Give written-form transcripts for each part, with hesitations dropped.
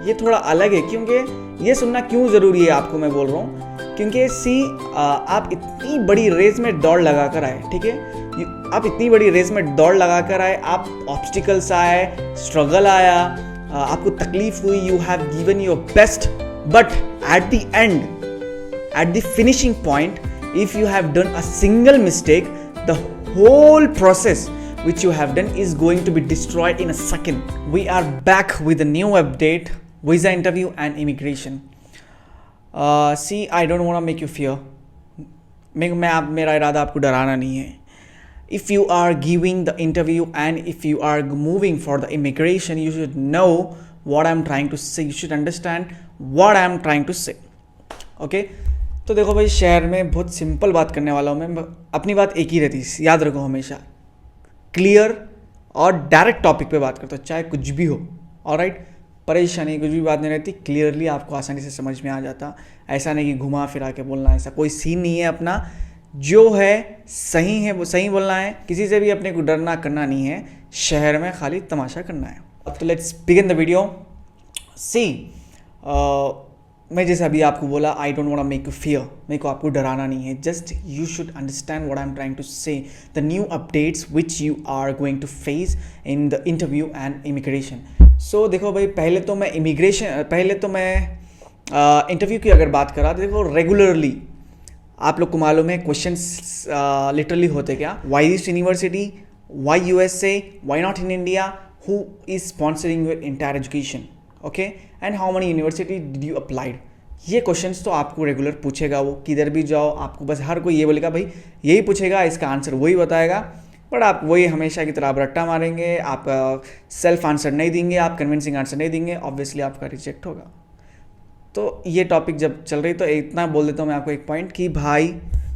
ये थोड़ा अलग है, क्योंकि ये सुनना क्यों ज़रूरी है आपको मैं बोल रहा हूँ, क्योंकि आप इतनी बड़ी रेस में दौड़ लगा कर आए, ठीक है, आप इतनी बड़ी रेस में दौड़ लगा कर आए, आप ऑब्स्टिकल्स आए, स्ट्रगल आया, आपको तकलीफ हुई, you have given your best, but at the end, at the finishing point, if you have done a single mistake, the whole process which you have done is going to be destroyed in a second. We are back with a new update, visa interview and immigration. See, I don't want to make you fear. मेरा इरादा आपको डराना नहीं है. If you are giving the interview and if you are moving for the immigration, you should know what I'm trying to say. You should understand what I'm trying to say. Okay? तो देखो भाई, शहर में बहुत simple बात करने वाला हूँ मैं. अपनी बात एक ही रहती है, याद रखो हमेशा, क्लियर और डायरेक्ट टॉपिक पे बात करता हूँ, चाहे कुछ भी हो. ऑलराइट, परेशानी कुछ भी बात नहीं रहती, क्लियरली आपको आसानी से समझ में आ जाता. ऐसा नहीं कि घुमा फिरा के बोलना, ऐसा कोई सीन नहीं है. अपना जो है सही है वो सही बोलना है, किसी से भी अपने को डरना करना नहीं है, शहर में खाली तमाशा करना है. अब तो let's begin the video. See, मैं जैसे अभी आपको बोला, I don't want to make you fear, मेरे को आपको डराना नहीं है. Just you should understand what I am trying to say, the new updates which you are going to face in the interview and immigration. So देखो भाई, पहले तो मैं इंटरव्यू की अगर बात करा तो देखो, रेगुलरली आप लोग को मालूम है क्वेश्चंस लिटरली होते क्या, why this university, why USA, why not in India, who is sponsoring your entire education, okay, and how many university did you applied. ये क्वेश्चंस तो आपको रेगुलर पूछेगा वो, किधर भी जाओ आपको बस हर कोई ये बोलेगा भाई, यही पूछेगा, इसका आंसर वही बताएगा, बट आप वही हमेशा की तरह आप रट्टा मारेंगे, आप सेल्फ आंसर नहीं देंगे, आप कन्विंसिंग आंसर नहीं देंगे, ऑब्वियसली आपका रिजेक्ट होगा. तो ये टॉपिक जब चल रही तो इतना बोल देता हूँ मैं आपको एक पॉइंट कि भाई,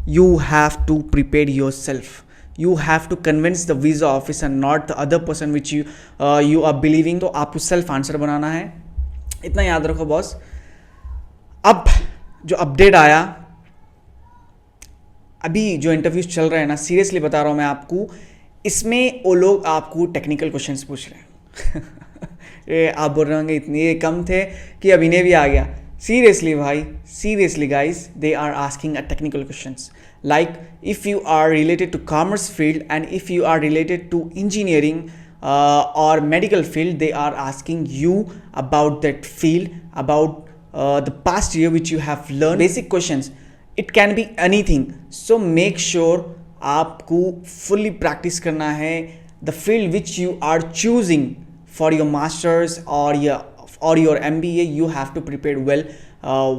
you have to prepare yourself, you have to convince the visa officer, not the other person which you are believing. तो आपको सेल्फ आंसर बनाना है, इतना याद रखो बॉस. अब जो अपडेट आया, अभी जो इंटरव्यूज चल रहे हैं ना, सीरियसली बता रहा हूँ मैं आपको, इसमें वो लोग आपको टेक्निकल क्वेश्चंस पूछ रहे हैं. ये आप बोल रहे होंगे इतने ये कम थे कि अब इन्हें भी आ गया. Seriously भाई, seriously guys, they are asking a technical questions. Like if you are related to commerce field and if you are related to engineering or medical field, they are asking you about that field, about the past year which you have learned. Basic questions. It can be anything. So make sure आपको fully practice करना है. The field which you are choosing for your masters or your MBA, you have to prepare well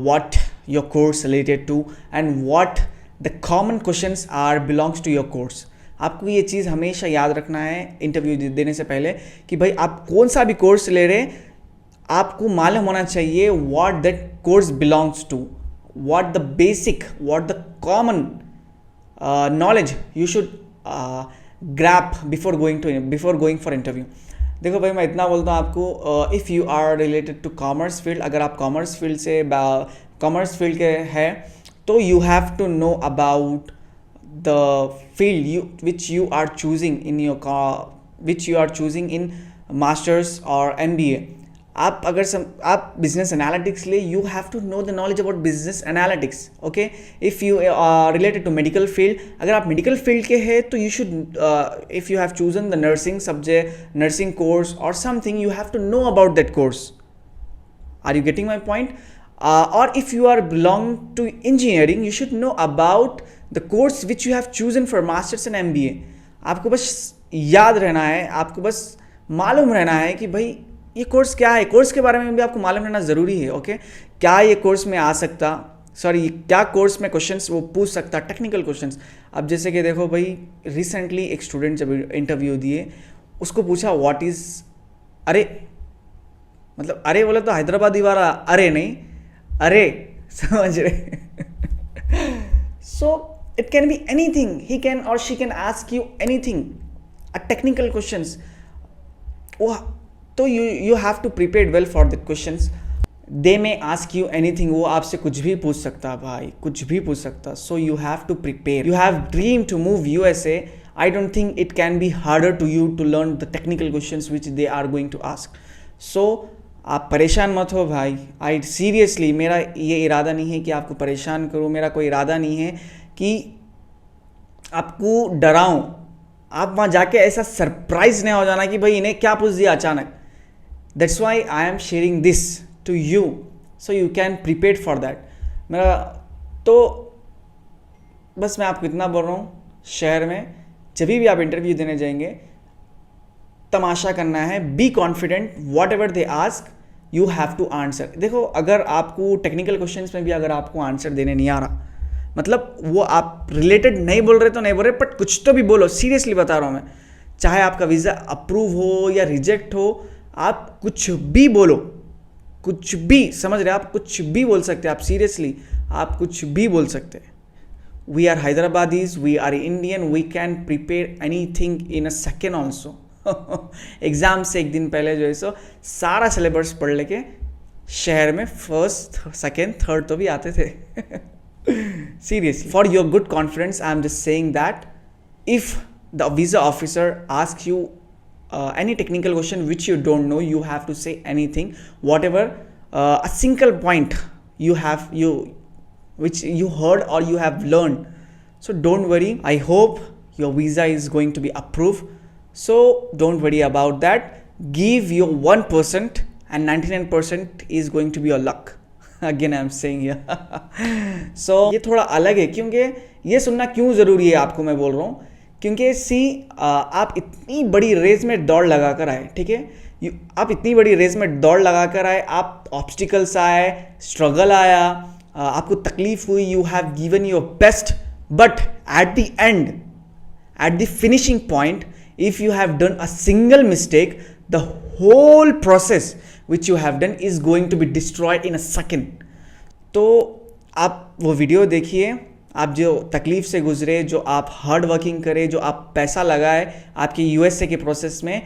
what your course related to and what the common questions are belongs to your course. आपको ये चीज़ हमेशा याद रखना है interview देने से पहले कि भाई आप कौन सा भी कोर्स ले रहे हैं, आपको मालूम होना चाहिए what that course belongs to, what the basic, what the common knowledge you should grab before going for interview. देखो भाई, मैं इतना बोलता हूँ आपको, if you are related to commerce field, अगर आप कॉमर्स फील्ड के हैं तो you have to know about the field which you are choosing in masters और MBA. आप बिजनेस एनालिटिक्स ले, you have to know the knowledge about business analytics. Okay, if you are related to medical field, अगर आप medical field के हैं तो you should, if you have chosen the nursing subject, nursing course और something, you have to know about that course. Are you getting my point? और if you are belong to engineering, you should know about the course which you have chosen for masters and MBA. आपको बस याद रहना है, आपको बस मालूम रहना है कि भाई ये कोर्स क्या है. कोर्स के बारे में भी आपको मालूम रहना ज़रूरी है. ओके, क्या ये कोर्स में आ सकता, क्या कोर्स में क्वेश्चंस वो पूछ सकता, टेक्निकल क्वेश्चंस. अब जैसे कि देखो भाई, रिसेंटली एक स्टूडेंट जब इंटरव्यू दिए, उसको पूछा व्हाट इज़ अरे, मतलब अरे बोले तो हैदराबादी वाला अरे नहीं, अरे, समझ रहे. So it can be anything, he can और she can ask you anything, a technical questions. तो you have to prepare well for the questions. They may ask you anything. वो आपसे कुछ भी पूछ सकता भाई, कुछ भी पूछ सकता. So you have to prepare. You have dream to move USA. I don't think it can be harder to you to learn the technical questions which they are going to ask. So आप परेशान मत हो भाई। I seriously, मेरा ये इरादा नहीं है कि आपको परेशान करूं, मेरा कोई इरादा नहीं है कि आपको डराऊं। आप वहाँ जाके ऐसा सरप्राइज नहीं हो जाना कि भाई इन्हें क्या पूछ दिया अचानक। That's why I am sharing this to you so you can prepare for that. मेरा तो बस मैं आपको इतना बोल रहा हूँ, शहर में जब भी आप इंटरव्यू देने जाएंगे तमाशा करना है, be confident, whatever they ask you have to answer. देखो, अगर आपको टेक्निकल क्वेश्चंस में भी अगर आपको आंसर देने नहीं आ रहा, मतलब वो आप रिलेटेड नहीं बोल रहे तो नहीं बोल रहे, बट कुछ तो भी बोलो। सीरियसली बता रहा हूँ मैं, चाहे आपका वीज़ा अप्रूव हो या रिजेक्ट हो, आप कुछ भी बोलो, कुछ भी, समझ रहे, आप कुछ भी बोल सकते हैं। आप सीरियसली आप कुछ भी बोल सकते हैं। We are Hyderabadis, we are Indian, we can prepare anything in a second also. Exam से एक दिन पहले जो है सो सारा सिलेबस पढ़ लेके शहर में फर्स्ट सेकेंड थर्ड तो भी आते थे। Seriously, for your good confidence, I am just saying that if the visa officer asks you any technical question which you don't know, you have to say anything, whatever a single point which you heard or you have learned. So don't worry. I hope your visa is going to be approved. So don't worry about that. Give your 1% and 99% is going to be your luck. Again I am saying here. So ये थोड़ा अलग है, क्योंकि ये सुनना क्यों ज़रूरी है आपको मैं बोल रहा हूँ, क्योंकि आप इतनी बड़ी रेस में दौड़ लगा कर आए, ठीक है, आप इतनी बड़ी रेस में दौड़ लगा कर आए, आप ऑब्स्टिकल्स आए, स्ट्रगल आया, आपको तकलीफ हुई, you have given your best, but at the end, at the finishing point, if you have done a single mistake, the whole process which you have done is going to be destroyed in a second. तो आप वो video देखिए, आप जो तकलीफ से गुजरे, जो आप हार्ड वर्किंग करे, जो आप पैसा लगाए आपके यूएसए के प्रोसेस में,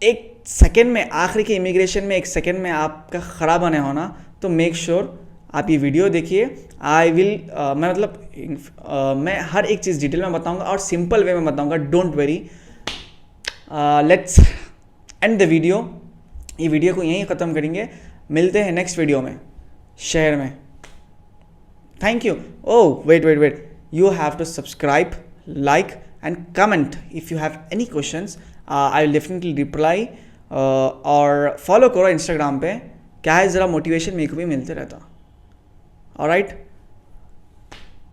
एक सेकेंड में, आखिरी के इमिग्रेशन में एक सेकेंड में आपका ख़राब होने होना, तो मेक श्योर आप ये वीडियो देखिए। आई विल मैं मतलब मैं हर एक चीज़ डिटेल में बताऊंगा और सिंपल वे में बताऊंगा, don't very. Let's end the video. ये वीडियो को यहीं ख़त्म करेंगे, मिलते हैं नेक्स्ट वीडियो में शहर में। Thank you. Oh wait, you have to subscribe, like and comment if you have any questions, I will definitely reply. और फॉलो करो इंस्टाग्राम पे, क्या है ज़रा मोटिवेशन मेरे को भी मिलते रहता। ऑलराइट।